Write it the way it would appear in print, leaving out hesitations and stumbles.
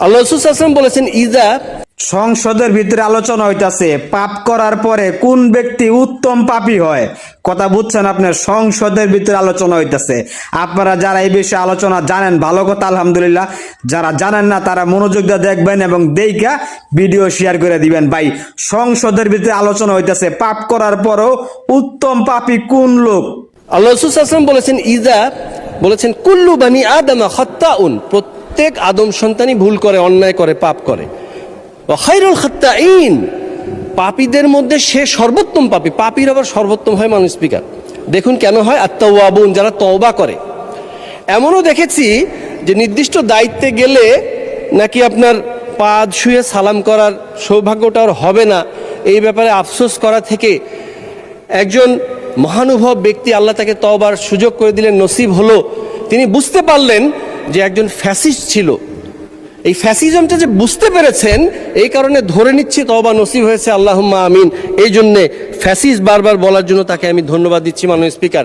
আল্লাহ রাসূল সাল্লাল্লাহু আলাইহি ওয়াসাল্লাম বলেছেন ইজা, সংসদের ভিতরে আলোচনা হইতাছে পাপ করার পরে কোন ব্যক্তি উত্তম পাপী হয়। কথা বুঝছেন আপনার? সংসদের ভিতরে আলোচনা হইতাছে। আপনারা যারা এই বিষয়ে আলোচনা জানেন ভালো কথা, আলহামদুলিল্লাহ। যারা জানেন না তারা মনোযোগ দিয়ে দেখবেন এবং দেইখা ভিডিও শেয়ার করে দিবেন। ভাই, সংসদের ভিতরে আলোচনা হইতাছে পাপ করার পরও উত্তম পাপী কোন লোক। আল্লাহ রাসূল সাল্লাল্লাহু আলাইহি ওয়াসাল্লাম বলেছেন ইজা, বলেছেন কুল্লু বানি আদমা খাত্তাউন, প্রত্যেক আদম সন্তানই ভুল করে, অন্যায় করে, পাপ করে। ওয়া খায়রুল খাত্তাইন, পাপীদের মধ্যে সে সর্বোত্তম পাপী। পাপীর আবার সর্বোত্তম হয় মানুষ স্পিকার। দেখুন কেন হয়, আত-তাওয়াবুন, যারা তওবা করে। এমনও দেখেছি যে নির্দিষ্ট দায়িত্বে গেলে নাকি আপনার পা ছুঁয়ে সালাম করার সৌভাগ্যটা আর হবে না, এই ব্যাপারে আফসোস করা থেকে একজন মহানুভব ব্যক্তি আল্লাহ তাকে তওবার সুযোগ করে দিলেন, নসিব হলো। তিনি বুঝতে পারলেন যে একজন ফ্যাসিস্ট ছিল। এই ফ্যাসিজমটা যে বুঝতে পেরেছেন, এই কারণে ধরে নিচ্ছি তওবা নসিব হয়েছে, আল্লাহুম্মা আমিন। এই জন্যে ফ্যাসিস্ট বারবার বলার জন্য তাকে আমি ধন্যবাদ দিচ্ছি মাননীয় স্পিকার।